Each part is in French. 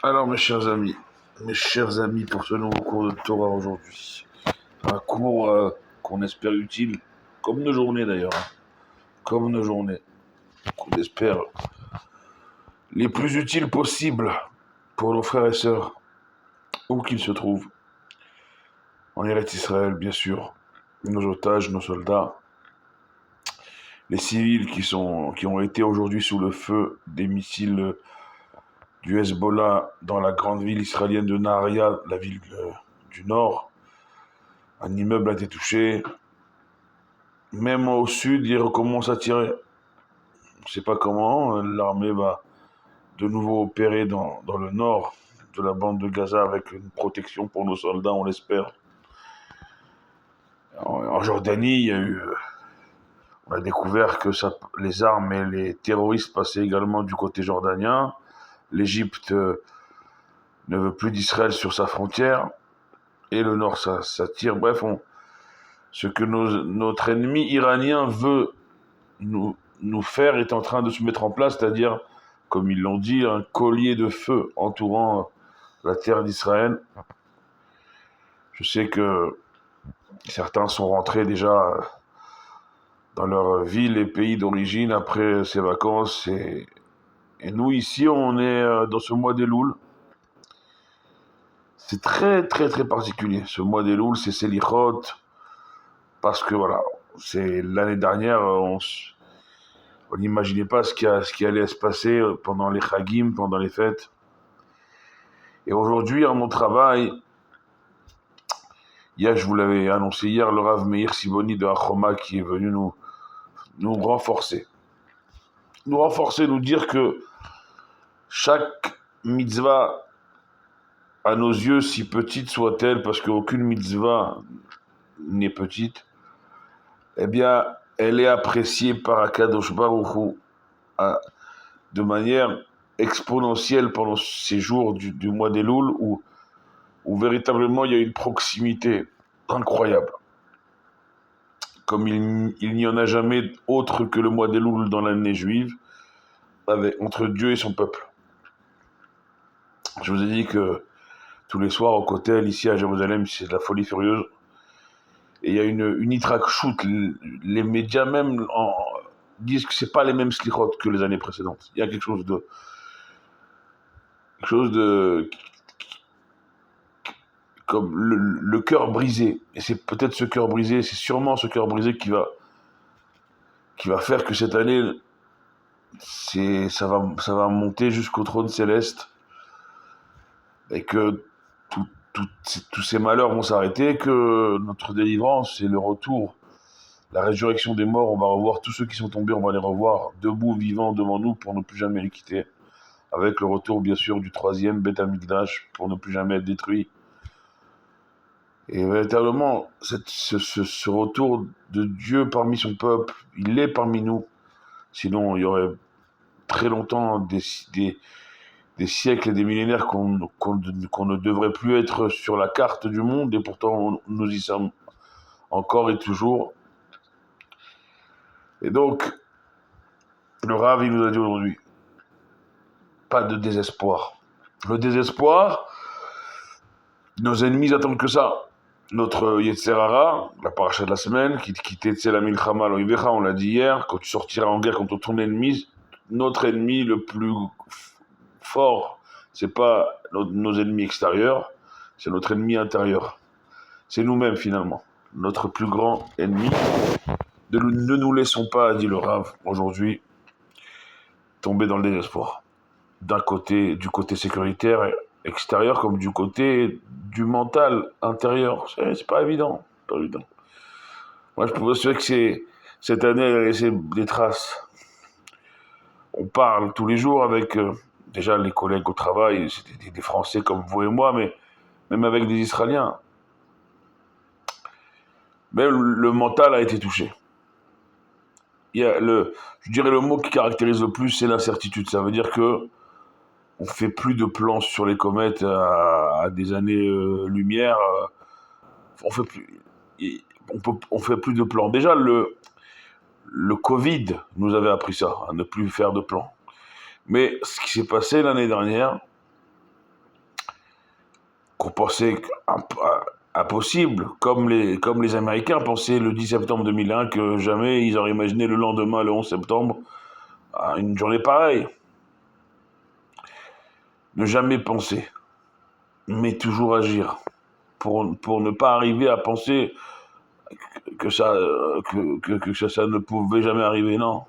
Alors, mes chers amis, pour ce nouveau cours de Torah aujourd'hui, un cours qu'on espère utile, comme nos journées d'ailleurs, comme nos journées, qu'on espère les plus utiles possibles pour nos frères et sœurs, où qu'ils se trouvent, en Eretz Israël, bien sûr, nos otages, nos soldats, les civils qui ont été aujourd'hui sous le feu des missiles du Hezbollah dans la grande ville israélienne de Nahariya, la ville du nord. Un immeuble a été touché. Même au sud, ils recommencent à tirer. Je ne sais pas comment. L'armée va de nouveau opérer dans le nord de la bande de Gaza avec une protection pour nos soldats, on l'espère. En Jordanie, on a découvert que les armes et les terroristes passaient également du côté jordanien. L'Égypte ne veut plus d'Israël sur sa frontière. Et le nord, ça tire. Bref, ce que notre ennemi iranien veut nous faire est en train de se mettre en place, c'est-à-dire, comme ils l'ont dit, un collier de feu entourant la terre d'Israël. Je sais que certains sont rentrés déjà dans leur ville et pays d'origine après ces vacances. Et nous, ici, on est dans ce mois d'Elul. C'est très, très, très particulier. Ce mois d'Elul, c'est Selichot, parce que voilà, c'est l'année dernière, on n'imaginait pas ce qui allait se passer pendant les Chagim, pendant les fêtes. Et aujourd'hui, à mon travail, je vous l'avais annoncé hier, le Rav Meir Siboni de Achoma qui est venu nous renforcer. Nous dire que chaque mitzvah, à nos yeux, si petite soit-elle, parce qu'aucune mitzvah n'est petite, eh bien, elle est appréciée par Akadosh Baruch Hu de manière exponentielle pendant ces jours du mois d'Elul où véritablement il y a une proximité incroyable. Comme il n'y en a jamais autre que le mois d'Elul dans l'année juive, entre Dieu et son peuple. Je vous ai dit que tous les soirs au Kotel, ici à Jérusalem, c'est de la folie furieuse. Et il y a une itrak-shoot. Les médias même disent que c'est pas les mêmes slichot que les années précédentes. Il y a quelque chose comme le cœur brisé. Et c'est peut-être ce cœur brisé, c'est sûrement ce cœur brisé qui va faire que cette année, ça va monter jusqu'au trône céleste et que tous ces malheurs vont s'arrêter, que notre délivrance et le retour, la résurrection des morts, on va revoir tous ceux qui sont tombés, on va les revoir debout, vivants devant nous pour ne plus jamais les quitter. Avec le retour, bien sûr, du troisième Beth Amikdash pour ne plus jamais être détruit. Et véritablement, ce retour de Dieu parmi son peuple, il est parmi nous. Sinon, il y aurait très longtemps des siècles et des millénaires qu'on ne devrait plus être sur la carte du monde, et pourtant nous y sommes encore et toujours. Et donc, le Rav, il nous a dit aujourd'hui, pas de désespoir. Le désespoir, nos ennemis attendent que ça. Notre Yetzer Hara, la paracha de la semaine, qui t'etzel la milchama l'oivecha, on l'a dit hier, quand tu sortiras en guerre contre ton ennemi, notre ennemi le plus fort, c'est pas nos ennemis extérieurs, c'est notre ennemi intérieur. C'est nous-mêmes finalement, notre plus grand ennemi. Ne nous laissons pas, dit le Rav, aujourd'hui, tomber dans le désespoir. Du côté sécuritaire extérieur comme du côté du mental intérieur. C'est pas évident. Moi, je peux vous assurer que cette année, elle a laissé des traces. On parle tous les jours avec déjà les collègues au travail, c'est des Français comme vous et moi, mais même avec des Israéliens. Mais le mental a été touché. Je dirais le mot qui caractérise le plus, c'est l'incertitude. Ça veut dire que on fait plus de plans sur les comètes à des années-lumière. On fait plus de plans. Déjà, le Covid nous avait appris ça, à ne plus faire de plans. Mais ce qui s'est passé l'année dernière, qu'on pensait impossible, comme les Américains pensaient le 10 septembre 2001 que jamais ils auraient imaginé le lendemain, le 11 septembre, à une journée pareille. Ne jamais penser, mais toujours agir, pour ne pas arriver à penser que ça ne pouvait jamais arriver, non.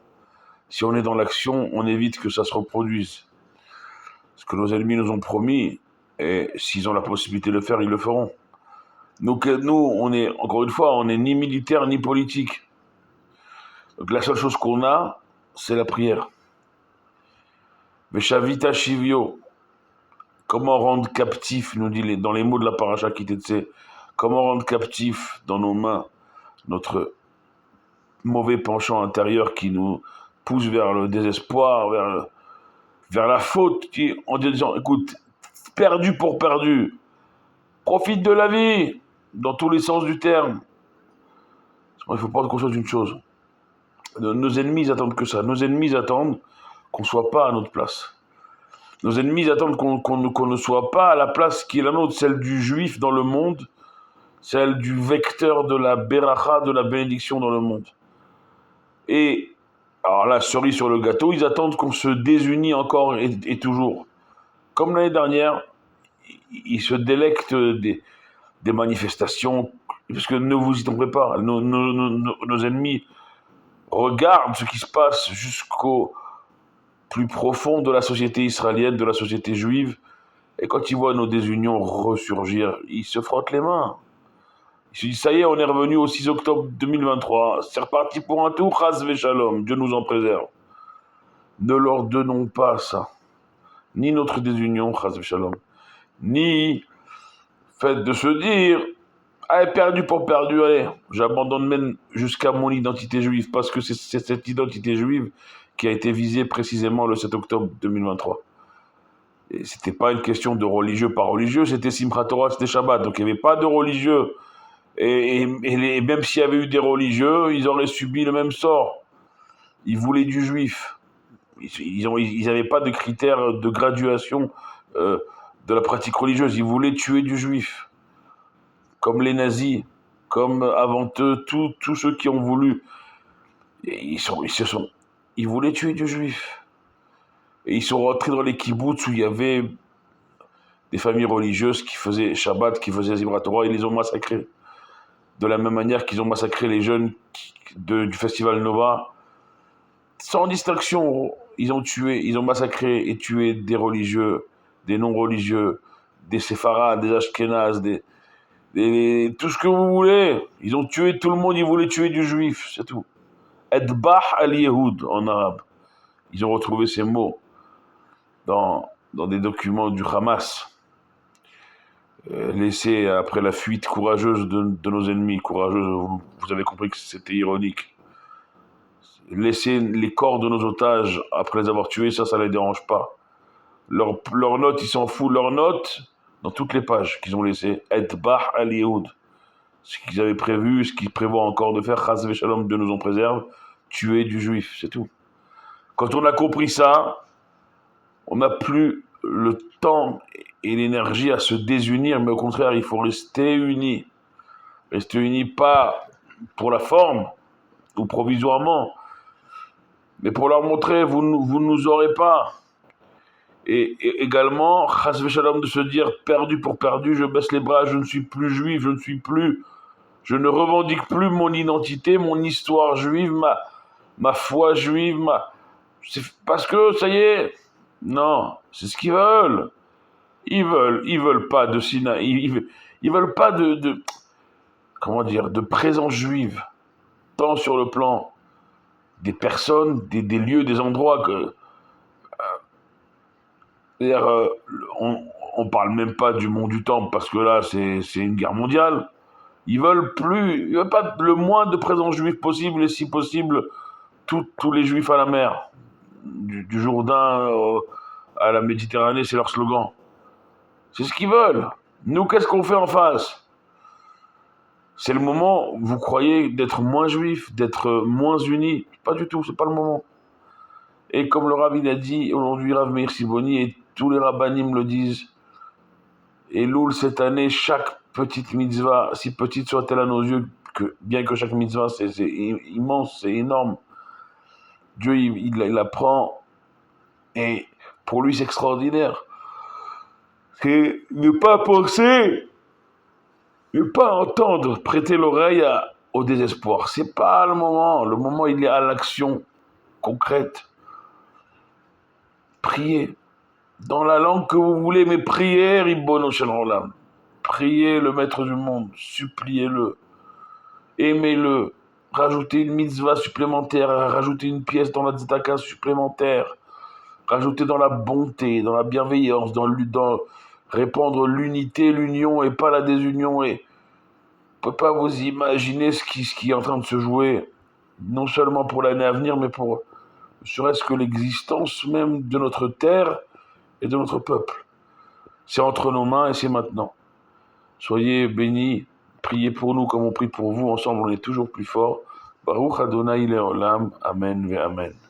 Si on est dans l'action, on évite que ça se reproduise. Ce que nos ennemis nous ont promis, et s'ils ont la possibilité de le faire, ils le feront. Donc nous, on est, encore une fois, on n'est ni militaire ni politique. Donc la seule chose qu'on a, c'est la prière. Veshavita Shivyo, comment rendre captif, nous dit dans les mots de la paracha Kitetse, comment rendre captif dans nos mains notre mauvais penchant intérieur qui nous pousse vers le désespoir, vers la faute, en disant, écoute, perdu pour perdu, profite de la vie, dans tous les sens du terme. Il faut prendre conscience d'une chose. Nos ennemis attendent que ça. Nos ennemis attendent qu'on ne soit pas à notre place. Nos ennemis attendent qu'on ne soit pas à la place qui est la nôtre, celle du juif dans le monde, celle du vecteur de la beracha, de la bénédiction dans le monde. Et, alors là, cerise sur le gâteau, ils attendent qu'on se désunit encore et toujours. Comme l'année dernière, ils se délectent des manifestations, parce que ne vous y trompez pas, nos ennemis regardent ce qui se passe jusqu'au plus profond de la société israélienne, de la société juive, et quand ils voient nos désunions ressurgir, ils se frottent les mains. Ils se disent, ça y est, on est revenu au 6 octobre 2023, c'est reparti pour un tour, Chas Veshalom, Dieu nous en préserve. Ne leur donnons pas ça, ni notre désunion, Chas Veshalom, ni fait de se dire, allez, perdu pour perdu, allez, j'abandonne même jusqu'à mon identité juive, parce que c'est cette identité juive qui a été visée précisément le 7 octobre 2023. Et c'était pas une question de religieux par religieux, c'était Simchat Torah, c'était Shabbat, donc il n'y avait pas de religieux. Et même s'il y avait eu des religieux, ils auraient subi le même sort. Ils voulaient du juif. Ils n'avaient pas de critères de graduation de la pratique religieuse, ils voulaient tuer du juif. Comme les nazis, comme avant eux, tous ceux qui ont voulu. Ils voulaient tuer du juif. Et ils sont rentrés dans les kibboutz où il y avait des familles religieuses qui faisaient Shabbat, qui faisaient Simchat Torah, ils les ont massacrés. De la même manière qu'ils ont massacré les jeunes du festival Nova. Sans distinction, ils ont massacré et tué des religieux, des non-religieux, des séfarades, des ashkénazes, tout ce que vous voulez. Ils ont tué tout le monde, ils voulaient tuer du juif, c'est tout. Edbah al-Yehoud en arabe. Ils ont retrouvé ces mots dans des documents du Hamas, laissés après la fuite courageuse de nos ennemis. Courageuse, vous avez compris que c'était ironique. Laisser les corps de nos otages après les avoir tués, ça les dérange pas. Leurs notes, ils s'en foutent. Leurs notes, dans toutes les pages qu'ils ont laissées, Edbah al-Yehoud. Ce qu'ils avaient prévu, ce qu'ils prévoient encore de faire, Chas Veshalom, Dieu nous en préserve, tuer du juif, c'est tout. Quand on a compris ça, on n'a plus le temps et l'énergie à se désunir, mais au contraire, il faut rester unis. Rester unis pas pour la forme ou provisoirement, mais pour leur montrer, vous ne nous aurez pas. Et également, Chas Veshalom, de se dire, perdu pour perdu, je baisse les bras, je ne suis plus juif, je ne revendique plus mon identité, mon histoire juive, ma foi juive, c'est parce que, ça y est, non, c'est ce qu'ils veulent. Ils veulent pas de Sinaï, ils veulent pas comment dire, de présence juive, tant sur le plan des personnes, des lieux, des endroits que, on parle même pas du mont du Temple parce que là c'est une guerre mondiale. Ils veulent pas le moins de présence juive possible et si possible tous les juifs à la mer, du Jourdain à la Méditerranée, c'est leur slogan. C'est ce qu'ils veulent. Nous, qu'est-ce qu'on fait en face? C'est le moment, vous croyez, d'être moins juifs, d'être moins unis? Pas du tout, c'est pas le moment. Et comme le rabbin a dit, aujourd'hui Rav Meir Siboni et tous les rabbinim le disent, Et Loul, cette année, chaque petite mitzvah, si petite soit-elle à nos yeux, bien que chaque mitzvah, c'est immense, c'est énorme. Dieu, il la prend et pour lui, c'est extraordinaire. C'est ne pas penser, ne pas entendre, prêter l'oreille au désespoir. C'est pas le moment. Le moment, il est à l'action concrète. Priez. Dans la langue que vous voulez, mais priez, Ribbono Shel Olam. Priez le maître du monde, suppliez-le, aimez-le, rajoutez une mitzvah supplémentaire, rajoutez une pièce dans la tzedaka supplémentaire, rajoutez dans la bonté, dans la bienveillance, dans répandre l'unité, l'union et pas la désunion. Et on ne peut pas vous imaginer ce qui est en train de se jouer, non seulement pour l'année à venir, mais pour serait-ce que l'existence même de notre terre et de notre peuple. C'est entre nos mains et c'est maintenant. Soyez bénis, priez pour nous comme on prie pour vous, ensemble on est toujours plus fort. Baruch Adonai Leolam, Amen ve Amen.